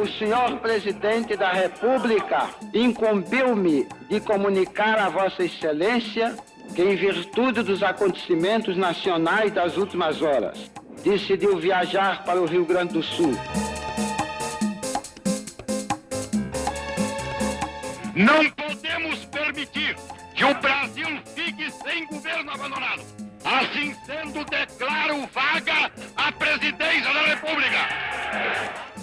O senhor presidente da República incumbiu-me de comunicar a Vossa Excelência que, em virtude dos acontecimentos nacionais das últimas horas, decidiu viajar para o Rio Grande do Sul. Não podemos permitir que o Brasil fique sem governo abandonado. Assim sendo, declaro vaga a presidência da República.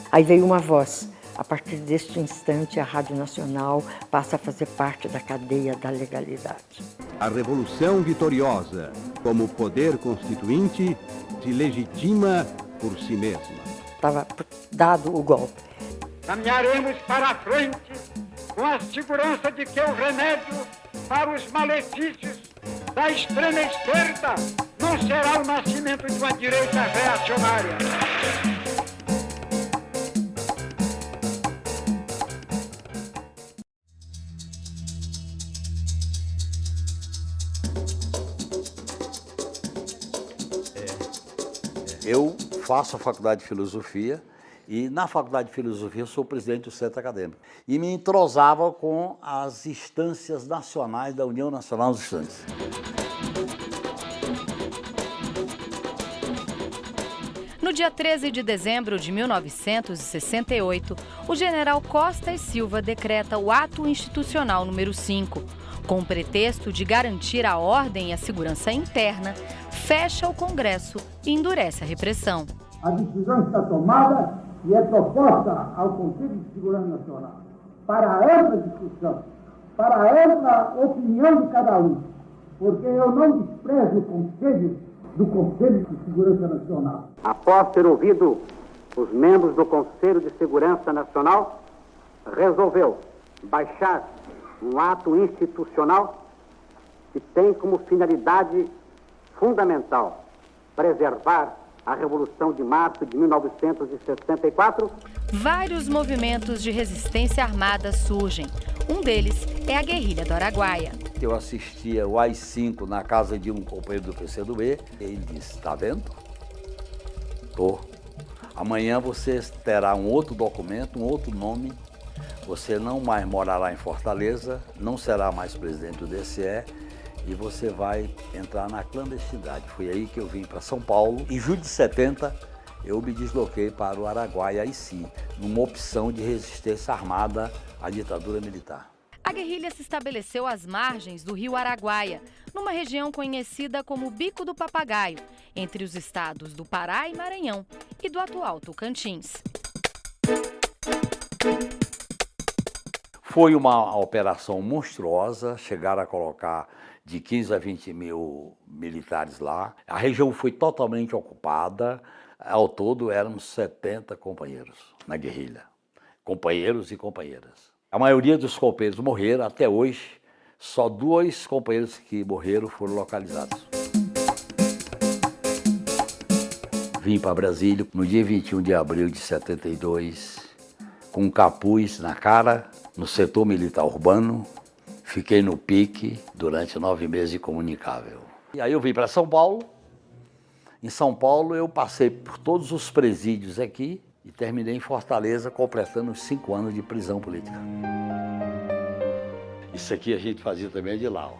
Aí veio uma voz. A partir deste instante, a Rádio Nacional passa a fazer parte da cadeia da legalidade. A Revolução Vitoriosa, como poder constituinte, se legitima por si mesma. Estava dado o golpe. Caminharemos para a frente com a segurança de que o remédio para os malefícios da extrema esquerda não será o nascimento de uma direita reacionária. Eu faço a faculdade de filosofia e na faculdade de filosofia eu sou presidente do centro acadêmico. E me entrosava com as instâncias nacionais da União Nacional dos Estudantes. No dia 13 de dezembro de 1968, o general Costa e Silva decreta o Ato Institucional número 5. Com o pretexto de garantir a ordem e a segurança interna, fecha o Congresso e endurece a repressão. A decisão está tomada e é proposta ao Conselho de Segurança Nacional para a ampla discussão, para a ampla opinião de cada um, porque eu não desprezo o Conselho de Segurança Nacional. Após ter ouvido os membros do Conselho de Segurança Nacional, resolveu baixar um ato institucional que tem como finalidade fundamental preservar a Revolução de Março de 1964. Vários movimentos de resistência armada surgem. Um deles é a guerrilha do Araguaia. Eu assistia o AI-5 na casa de um companheiro do PCdoB. Ele disse, está vendo? Tô. Amanhã você terá um outro documento, um outro nome. Você não mais morará em Fortaleza, não será mais presidente do DCE e você vai entrar na clandestinidade. Foi aí que eu vim para São Paulo. Em julho de 70, eu me desloquei para o Araguaia, aí sim, numa opção de resistência armada à ditadura militar. A guerrilha se estabeleceu às margens do rio Araguaia, numa região conhecida como Bico do Papagaio, entre os estados do Pará e Maranhão e do atual Tocantins. Foi uma operação monstruosa, chegaram a colocar de 15 a 20 mil militares lá. A região foi totalmente ocupada, ao todo éramos 70 companheiros na guerrilha, companheiros e companheiras. A maioria dos companheiros morreram, até hoje, só 2 companheiros que morreram foram localizados. Vim para Brasília no dia 21 de abril de 72, com um capuz na cara, no setor militar urbano. Fiquei no pique durante 9 meses incomunicável. E aí eu vim para São Paulo. Em São Paulo eu passei por todos os presídios aqui e terminei em Fortaleza, completando os 5 anos de prisão política. Isso aqui a gente fazia também de lá, ó.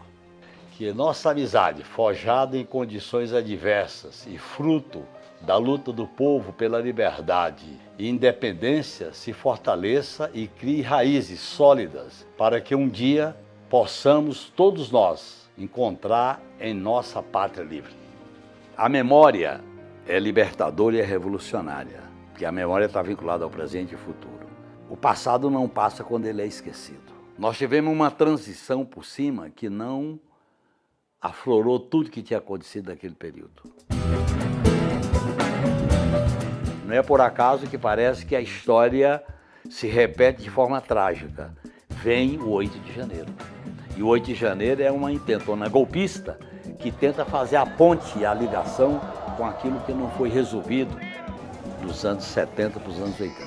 Que nossa amizade, forjada em condições adversas e fruto da luta do povo pela liberdade e independência, se fortaleça e crie raízes sólidas para que um dia possamos todos nós encontrar em nossa pátria livre. A memória é libertadora e é revolucionária, porque a memória está vinculada ao presente e futuro. O passado não passa quando ele é esquecido. Nós tivemos uma transição por cima que não aflorou tudo que tinha acontecido naquele período. Não é por acaso que parece que a história se repete de forma trágica. Vem o 8 de janeiro. E o 8 de janeiro é uma intentona golpista que tenta fazer a ponte, a ligação com aquilo que não foi resolvido dos anos 70 para os anos 80.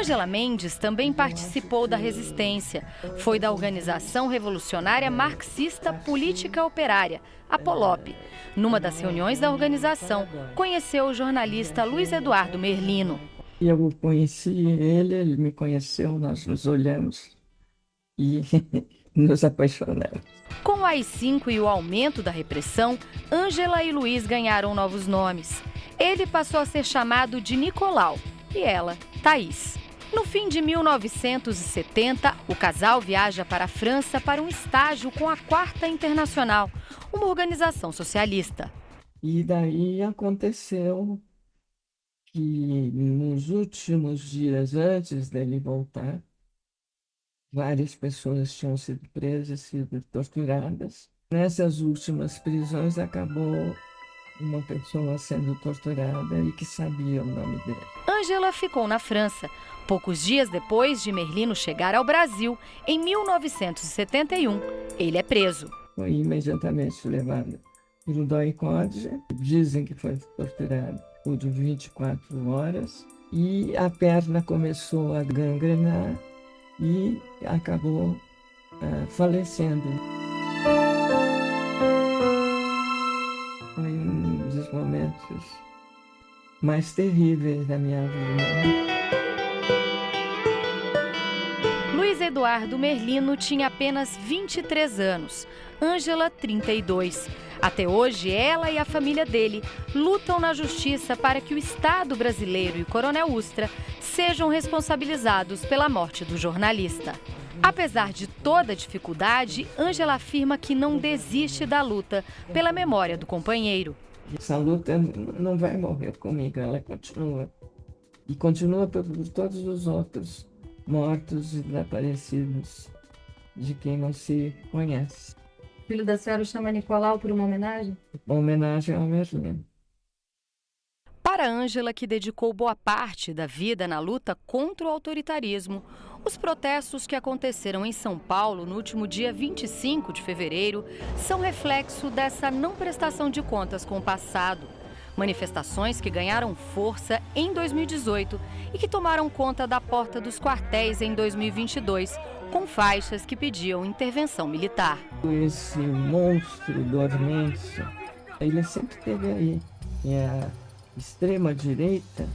Ângela Mendes também participou da resistência. Foi da Organização Revolucionária Marxista Política Operária, a POLOP. Numa das reuniões da organização, conheceu o jornalista Luiz Eduardo Merlino. Eu conheci ele me conheceu, nós nos olhamos e nos apaixonamos. Com o AI-5 e o aumento da repressão, Ângela e Luiz ganharam novos nomes. Ele passou a ser chamado de Nicolau e ela, Thaís. No fim de 1970, o casal viaja para a França para um estágio com a Quarta Internacional, uma organização socialista. E daí aconteceu que nos últimos dias antes dele voltar, várias pessoas tinham sido presas, sido torturadas. Nessas últimas prisões acabou uma pessoa sendo torturada e que sabia o nome dele. Ângela ficou na França. Poucos dias depois de Merlino chegar ao Brasil, em 1971, ele é preso. Foi imediatamente levado para o DOI-CODE. Dizem que foi torturado por 24 horas e a perna começou a gangrenar e acabou falecendo. Foi um dos momentos mais terríveis da minha vida. Luiz Eduardo Merlino tinha apenas 23 anos, Ângela 32. Até hoje, ela e a família dele lutam na justiça para que o Estado brasileiro e o Coronel Ustra sejam responsabilizados pela morte do jornalista. Apesar de toda a dificuldade, Ângela afirma que não desiste da luta pela memória do companheiro. Essa luta não vai morrer comigo, ela continua. E continua por todos os outros mortos e desaparecidos de quem não se conhece. O filho da senhora chama Nicolau por uma homenagem? Uma homenagem ao Merlino. Para Ângela, que dedicou boa parte da vida na luta contra o autoritarismo, os protestos que aconteceram em São Paulo no último dia 25 de fevereiro são reflexo dessa não prestação de contas com o passado. Manifestações que ganharam força em 2018 e que tomaram conta da porta dos quartéis em 2022, com faixas que pediam intervenção militar. Esse monstro dormente, ele sempre esteve aí. É a extrema-direita,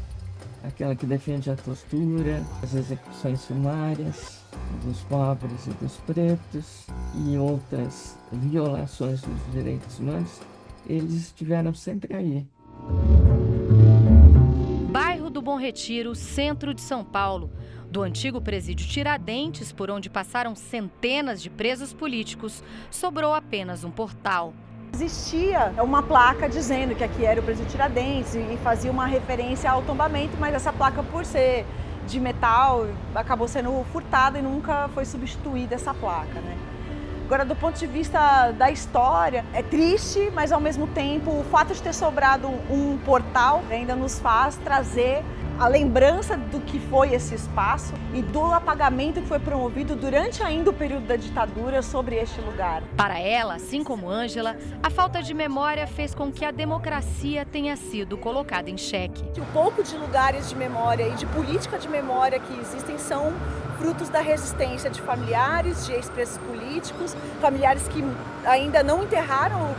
aquela que defende a tortura, as execuções sumárias dos pobres e dos pretos e outras violações dos direitos humanos, eles estiveram sempre aí. Bairro do Bom Retiro, centro de São Paulo. Do antigo presídio Tiradentes, por onde passaram centenas de presos políticos, sobrou apenas um portal. Existia uma placa dizendo que aqui era o presídio Tiradentes e fazia uma referência ao tombamento, mas essa placa, por ser de metal, acabou sendo furtada e nunca foi substituída essa placa, né? Agora, do ponto de vista da história, é triste, mas ao mesmo tempo o fato de ter sobrado um portal ainda nos faz trazer a lembrança do que foi esse espaço e do apagamento que foi promovido durante ainda o período da ditadura sobre este lugar. Para ela, assim como Ângela, a falta de memória fez com que a democracia tenha sido colocada em xeque. O pouco de lugares de memória e de política de memória que existem são frutos da resistência de familiares, de ex-presos políticos, familiares que ainda não enterraram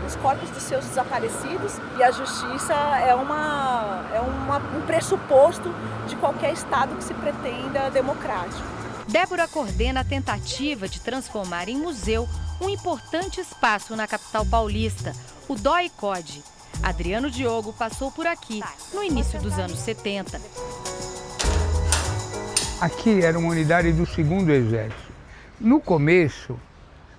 os corpos dos seus desaparecidos, e a justiça é um pressuposto de qualquer Estado que se pretenda democrático. Débora coordena a tentativa de transformar em museu um importante espaço na capital paulista, o DOI-CODE. Adriano Diogo passou por aqui no início dos anos 70. Aqui era uma unidade do 2º Exército. No começo,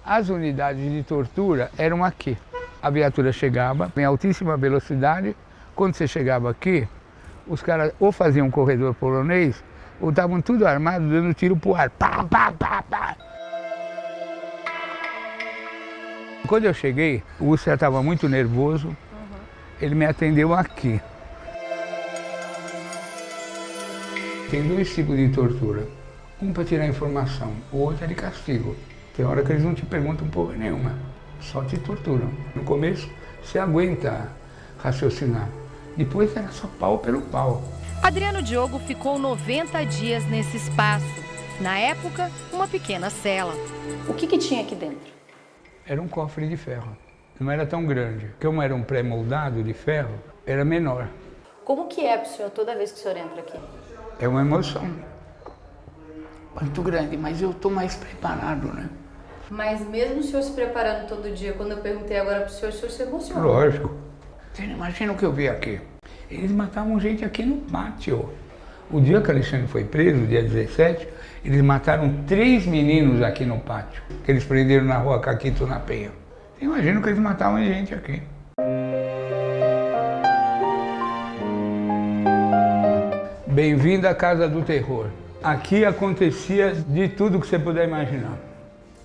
as unidades de tortura eram aqui. A viatura chegava em altíssima velocidade. Quando você chegava aqui, os caras ou faziam um corredor polonês ou estavam tudo armados dando tiro pro ar. Pá, pá, pá, pá. Quando eu cheguei, o Ustra estava muito nervoso. Ele me atendeu aqui. Tem 2 tipos de tortura. Um para tirar informação, o outro é de castigo. Tem hora que eles não te perguntam porra nenhuma, só te torturam. No começo, você aguenta raciocinar. Depois era só pau pelo pau. Adriano Diogo ficou 90 dias nesse espaço. Na época, uma pequena cela. O que tinha aqui dentro? Era um cofre de ferro. Não era tão grande. Como era um pré-moldado de ferro, era menor. Como que é para o senhor toda vez que o senhor entra aqui? É uma emoção muito grande, mas eu estou mais preparado, né? Mas mesmo o senhor se preparando todo dia, quando eu perguntei agora para o senhor se emocionou? Lógico. Você não imagina o que eu vi aqui. Eles matavam gente aqui no pátio. O dia que Alexandre foi preso, dia 17, eles mataram 3 meninos aqui no pátio, que eles prenderam na rua Caquito, na Penha. Você imagina que eles matavam gente aqui. Bem-vindo à Casa do Terror. Aqui acontecia de tudo que você puder imaginar.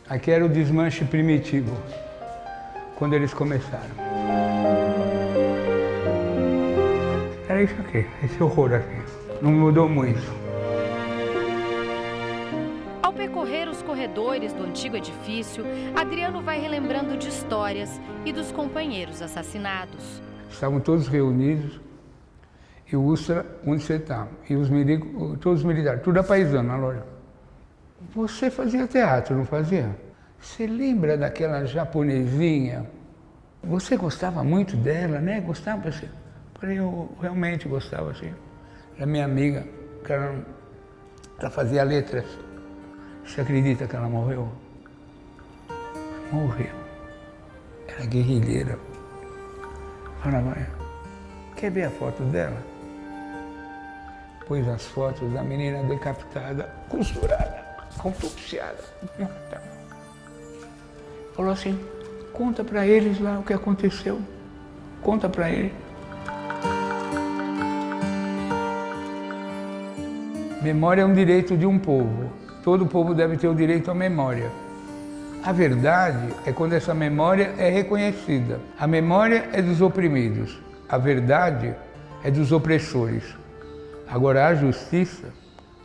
Aqui era o desmanche primitivo, quando eles começaram. Era isso aqui, esse horror aqui. Não mudou muito. Ao percorrer os corredores do antigo edifício, Adriano vai relembrando de histórias e dos companheiros assassinados. Estavam todos reunidos. E o Ustra, onde você está? E os milicos, todos os militares, tudo apaisando na loja. Você fazia teatro, não fazia? Você lembra daquela japonesinha? Você gostava muito dela, né? Gostava? Assim? Eu realmente gostava, assim. Era minha amiga, que ela fazia letras. Você acredita que ela morreu? Morreu. Era guerrilheira. Falava, quer ver a foto dela? Pôs as fotos da menina decapitada, costurada, autopsiada. Falou assim, conta para eles lá o que aconteceu. Conta para eles. Memória é um direito de um povo. Todo povo deve ter o direito à memória. A verdade é quando essa memória é reconhecida. A memória é dos oprimidos. A verdade é dos opressores. Agora, a justiça,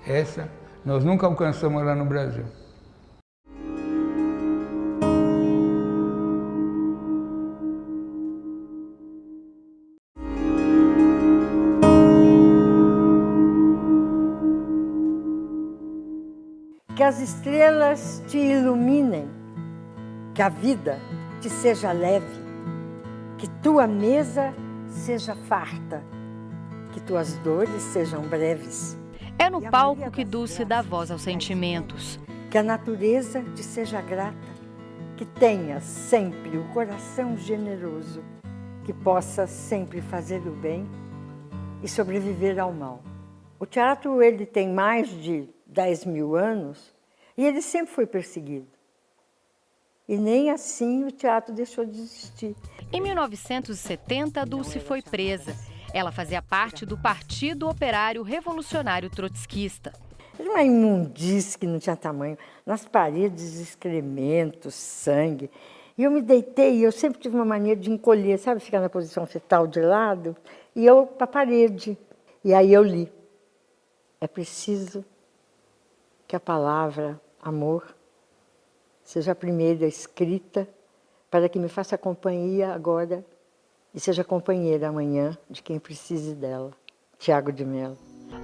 essa, nós nunca alcançamos lá no Brasil. Que as estrelas te iluminem, que a vida te seja leve, que tua mesa seja farta, que tuas dores sejam breves. É no palco que Dulce dá voz aos sentimentos. Que a natureza te seja grata, que tenhas sempre o coração generoso, que possas sempre fazer o bem e sobreviver ao mal. O teatro ele tem mais de 10 mil anos e ele sempre foi perseguido. E nem assim o teatro deixou de existir. Em 1970, Dulce foi presa. Ela fazia parte do Partido Operário Revolucionário Trotskista. Era uma imundície que não tinha tamanho. Nas paredes, excrementos, sangue. E eu me deitei, eu sempre tive uma mania de encolher, sabe? Ficar na posição fetal de lado. E eu para a parede. E aí eu li. É preciso que a palavra amor seja a primeira escrita para que me faça companhia agora e seja companheira amanhã de quem precise dela. Tiago de Mello.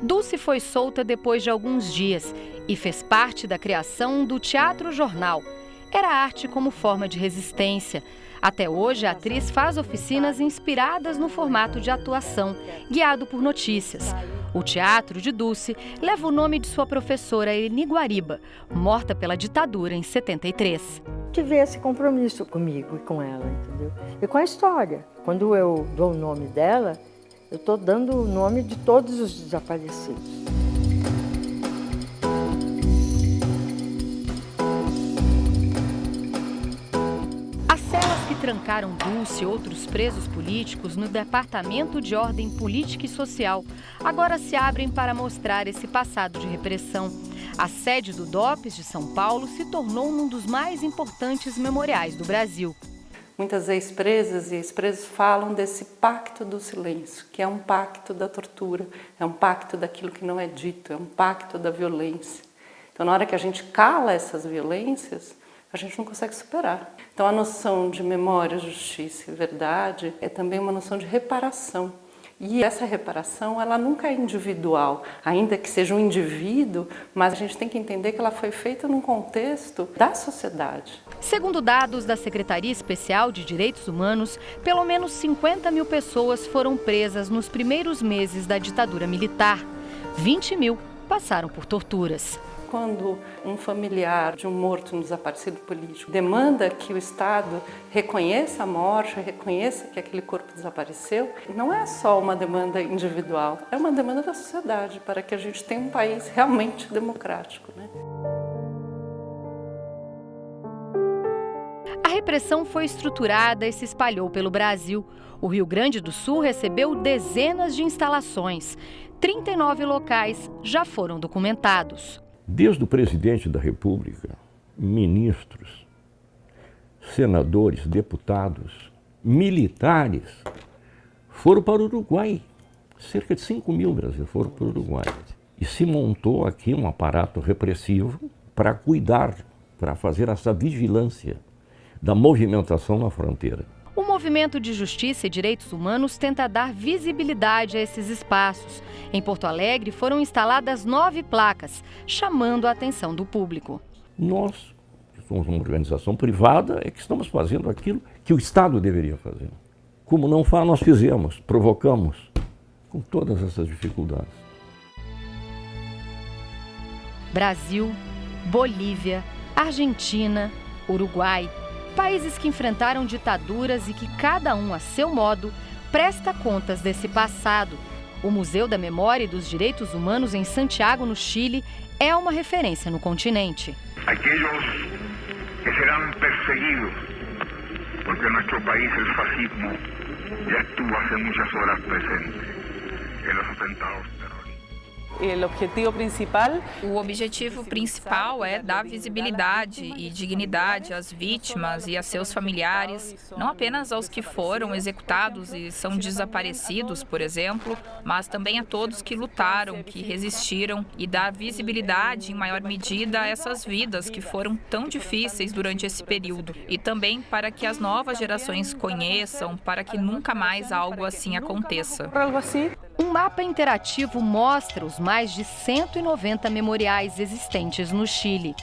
Dulce foi solta depois de alguns dias e fez parte da criação do Teatro Jornal. Era arte como forma de resistência. Até hoje, a atriz faz oficinas inspiradas no formato de atuação, guiado por notícias. O Teatro de Dulce leva o nome de sua professora Eni Guariba, morta pela ditadura em 73. Tive esse compromisso comigo e com ela, entendeu? E com a história. Quando eu dou o nome dela, eu estou dando o nome de todos os desaparecidos. As celas que trancaram Dulce e outros presos políticos no Departamento de Ordem Política e Social agora se abrem para mostrar esse passado de repressão. A sede do DOPS de São Paulo se tornou um dos mais importantes memoriais do Brasil. Muitas ex-presas e ex-presos falam desse pacto do silêncio, que é um pacto da tortura, é um pacto daquilo que não é dito, é um pacto da violência. Então, na hora que a gente cala essas violências, a gente não consegue superar. Então, a noção de memória, justiça e verdade é também uma noção de reparação. E essa reparação, ela nunca é individual, ainda que seja um indivíduo, mas a gente tem que entender que ela foi feita num contexto da sociedade. Segundo dados da Secretaria Especial de Direitos Humanos, pelo menos 50 mil pessoas foram presas nos primeiros meses da ditadura militar. 20 mil passaram por torturas. Quando um familiar de um morto, um desaparecido político, demanda que o Estado reconheça a morte, reconheça que aquele corpo desapareceu, não é só uma demanda individual, é uma demanda da sociedade para que a gente tenha um país realmente democrático, né? A repressão foi estruturada e se espalhou pelo Brasil. O Rio Grande do Sul recebeu dezenas de instalações. 39 locais já foram documentados. Desde o presidente da República, ministros, senadores, deputados, militares, foram para o Uruguai. Cerca de 5 mil brasileiros foram para o Uruguai. E se montou aqui um aparato repressivo para cuidar, para fazer essa vigilância da movimentação na fronteira. O Movimento de Justiça e Direitos Humanos tenta dar visibilidade a esses espaços. Em Porto Alegre foram instaladas 9 placas, chamando a atenção do público. Nós, que somos uma organização privada, é que estamos fazendo aquilo que o Estado deveria fazer. Como não faz, nós fizemos, provocamos, com todas essas dificuldades. Brasil, Bolívia, Argentina, Uruguai. Países que enfrentaram ditaduras e que cada um, a seu modo, presta contas desse passado. O Museu da Memória e dos Direitos Humanos em Santiago, no Chile, é uma referência no continente. Aquellos que serão perseguidos, porque em nosso país o fascismo já estuvo há muitas horas presente em los atentados terroristas. O objetivo principal é dar visibilidade e dignidade às vítimas e a seus familiares, não apenas aos que foram executados e são desaparecidos, por exemplo, mas também a todos que lutaram, que resistiram, e dar visibilidade em maior medida a essas vidas que foram tão difíceis durante esse período, e também para que as novas gerações conheçam, para que nunca mais algo assim aconteça. Um mapa interativo mostra os mais de 190 memoriais existentes no Chile.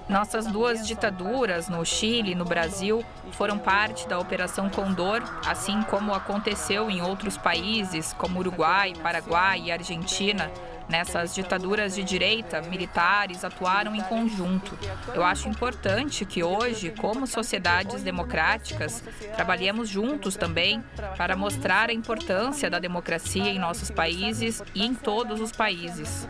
Nossas 2 ditaduras, no Chile e no Brasil, foram parte da Operação Condor, assim como aconteceu em outros países, como Uruguai, Paraguai e Argentina. Nessas ditaduras de direita, militares atuaram em conjunto. Eu acho importante que hoje, como sociedades democráticas, trabalhemos juntos também para mostrar a importância da democracia em nossos países e em todos os países.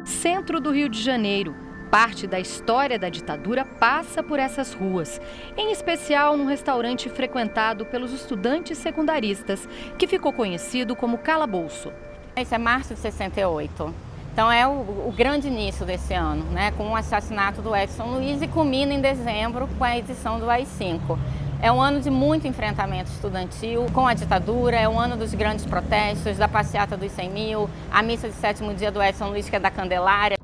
Centro do Rio de Janeiro. Parte da história da ditadura passa por essas ruas, em especial num restaurante frequentado pelos estudantes secundaristas, que ficou conhecido como Calabouço. Esse é março de 68, então é o grande início desse ano, né, com o assassinato do Edson Luiz e culmina em dezembro com a edição do AI-5. É um ano de muito enfrentamento estudantil com a ditadura, é um ano dos grandes protestos, da passeata dos 100 mil, a missa de 7º dia do Edson Luiz, que é da Candelária.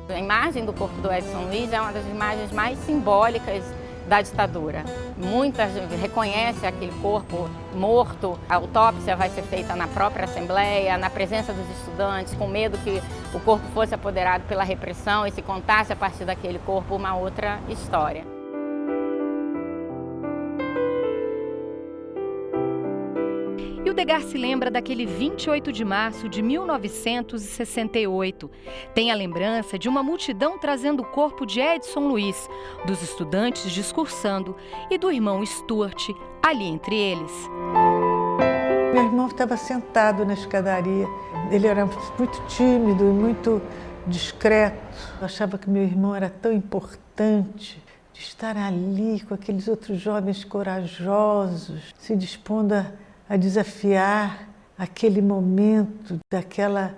A imagem do corpo do Edson Luiz é uma das imagens mais simbólicas da ditadura. Muita gente reconhece aquele corpo morto, a autópsia vai ser feita na própria Assembleia, na presença dos estudantes, com medo que o corpo fosse apoderado pela repressão e se contasse a partir daquele corpo uma outra história. E o Degar se lembra daquele 28 de março de 1968. Tem a lembrança de uma multidão trazendo o corpo de Edson Luiz, dos estudantes discursando e do irmão Stuart ali entre eles. Meu irmão estava sentado na escadaria. Ele era muito tímido e muito discreto. Eu achava que meu irmão era tão importante de estar ali com aqueles outros jovens corajosos, se dispondo a desafiar aquele momento daquela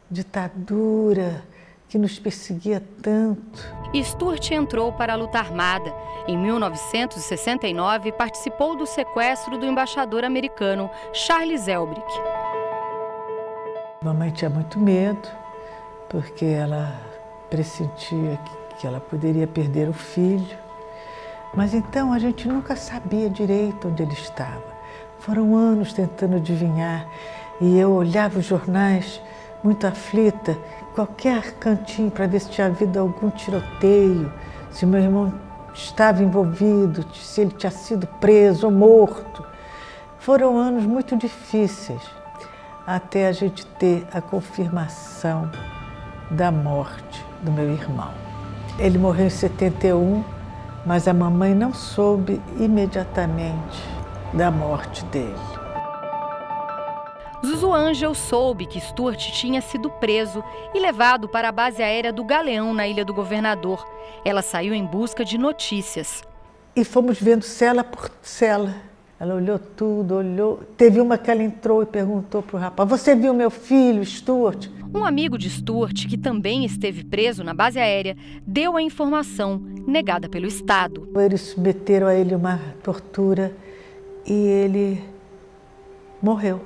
ditadura que nos perseguia tanto. Stuart entrou para a luta armada. Em 1969, participou do sequestro do embaixador americano Charles Elbrick. Mamãe tinha muito medo. porque ela pressentia que ela poderia perder o filho. Mas então a gente nunca sabia direito onde ele estava. Foram anos tentando adivinhar e eu olhava os jornais muito aflita, qualquer cantinho para ver se tinha havido algum tiroteio, se meu irmão estava envolvido, se ele tinha sido preso ou morto. Foram anos muito difíceis até a gente ter a confirmação da morte do meu irmão. Ele morreu em 71, mas a mamãe não soube imediatamente da morte dele. Zuzu Angel soube que Stuart tinha sido preso e levado para a base aérea do Galeão, na Ilha do Governador. Ela saiu em busca de notícias. E fomos vendo cela por cela. Ela olhou tudo, olhou. Teve uma que ela entrou e perguntou para o rapaz: "Você viu meu filho, Stuart?" Um amigo de Stuart, que também esteve preso na base aérea, deu a informação negada pelo Estado. Eles submeteram a ele uma tortura e ele morreu.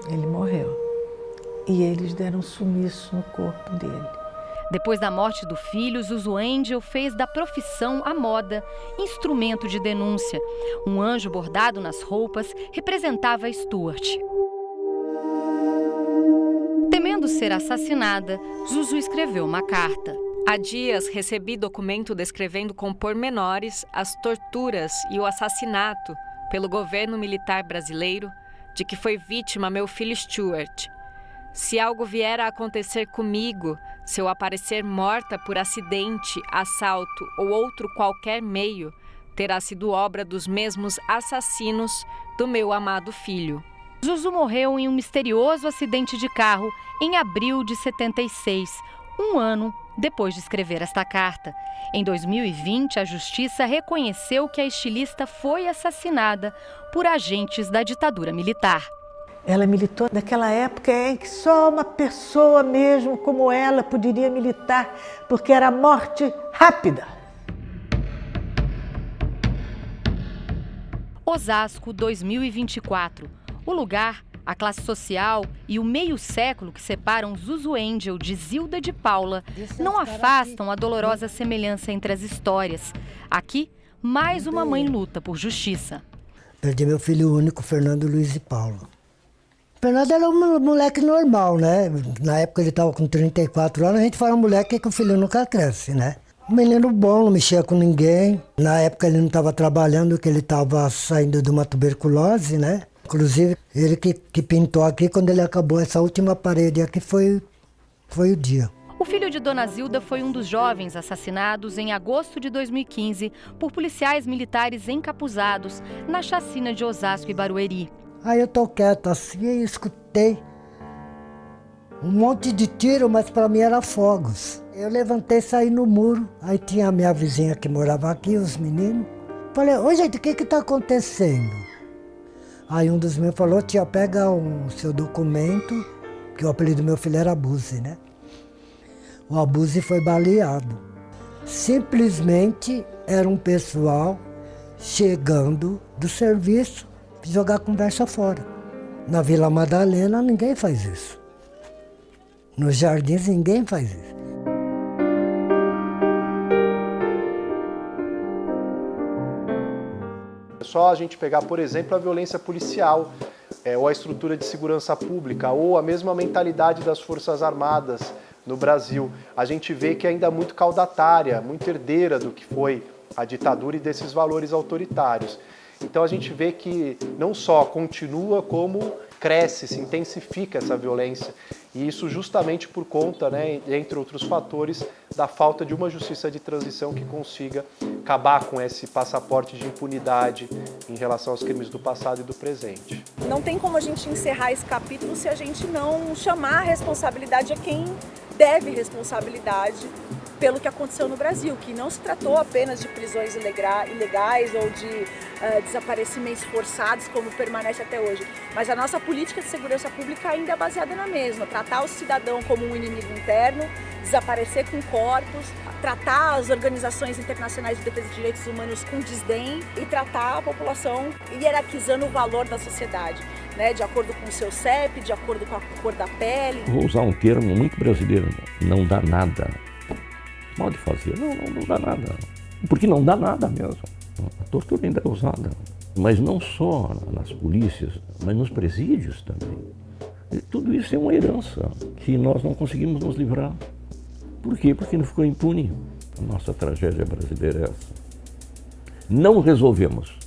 Ele morreu. E eles deram sumiço no corpo dele. Depois da morte do filho, Zuzu Angel fez da profissão a moda, instrumento de denúncia. Um anjo bordado nas roupas representava Stuart. Temendo ser assassinada, Zuzu escreveu uma carta. Há dias recebi documento descrevendo com pormenores as torturas e o assassinato pelo governo militar brasileiro de que foi vítima meu filho Stuart. Se algo vier a acontecer comigo, se eu aparecer morta por acidente, assalto ou outro qualquer meio, terá sido obra dos mesmos assassinos do meu amado filho. Zuzu morreu em um misterioso acidente de carro em abril de 76, um ano depois de escrever esta carta. Em 2020, a Justiça reconheceu que a estilista foi assassinada por agentes da ditadura militar. Ela militou naquela época em que só uma pessoa mesmo como ela poderia militar, porque era morte rápida. Osasco, 2024. O lugar, a classe social e o meio século que separam Zuzu Angel de Zilda de Paula não afastam a dolorosa semelhança entre as histórias. Aqui, mais uma mãe luta por justiça. Perdi meu filho único, Fernando Luiz de Paula. O Fernando era um moleque normal, né? Na época ele estava com 34 anos, a gente fala moleque que o filho nunca cresce, né? Um menino bom, não mexia com ninguém. Na época ele não estava trabalhando, porque ele estava saindo de uma tuberculose, né? Inclusive, ele que pintou aqui, quando ele acabou essa última parede aqui, foi o dia. O filho de Dona Zilda foi um dos jovens assassinados em agosto de 2015 por policiais militares encapuzados na chacina de Osasco e Barueri. Aí eu tô quieto assim e escutei um monte de tiro, mas para mim era fogos. Eu levantei e saí no muro, aí tinha a minha vizinha que morava aqui, os meninos. Falei: "Ô gente, o que tá acontecendo?" Aí um dos meus falou: "Tia, pega o seu documento", que o apelido do meu filho era Abuse, né? O Abuse foi baleado. Simplesmente era um pessoal chegando do serviço jogar a conversa fora. Na Vila Madalena ninguém faz isso. Nos Jardins ninguém faz isso. É só a gente pegar, por exemplo, a violência policial, ou a estrutura de segurança pública, ou a mesma mentalidade das Forças Armadas no Brasil. A gente vê que ainda é muito caudatária, muito herdeira do que foi a ditadura e desses valores autoritários. Então a gente vê que não só continua, como cresce, se intensifica essa violência. E isso justamente por conta, né, entre outros fatores, da falta de uma justiça de transição que consiga acabar com esse passaporte de impunidade em relação aos crimes do passado e do presente. Não tem como a gente encerrar esse capítulo se a gente não chamar a responsabilidade a quem deve responsabilidade pelo que aconteceu no Brasil, que não se tratou apenas de prisões ilegais ou de desaparecimentos forçados, como permanece até hoje, mas a nossa política de segurança pública ainda é baseada na mesma: tratar o cidadão como um inimigo interno, desaparecer com corpos, tratar as organizações internacionais de defesa de direitos humanos com desdém e tratar a população hierarquizando o valor da sociedade. né, de acordo com o seu CEP, de acordo com a cor da pele. Vou usar um termo muito brasileiro, não dá nada. Pode fazer, não dá nada. Porque não dá nada mesmo. A tortura ainda é usada, mas não só nas polícias, mas nos presídios também. E tudo isso é uma herança que nós não conseguimos nos livrar. Por quê? Porque não ficou impune. A nossa tragédia brasileira é essa. Não resolvemos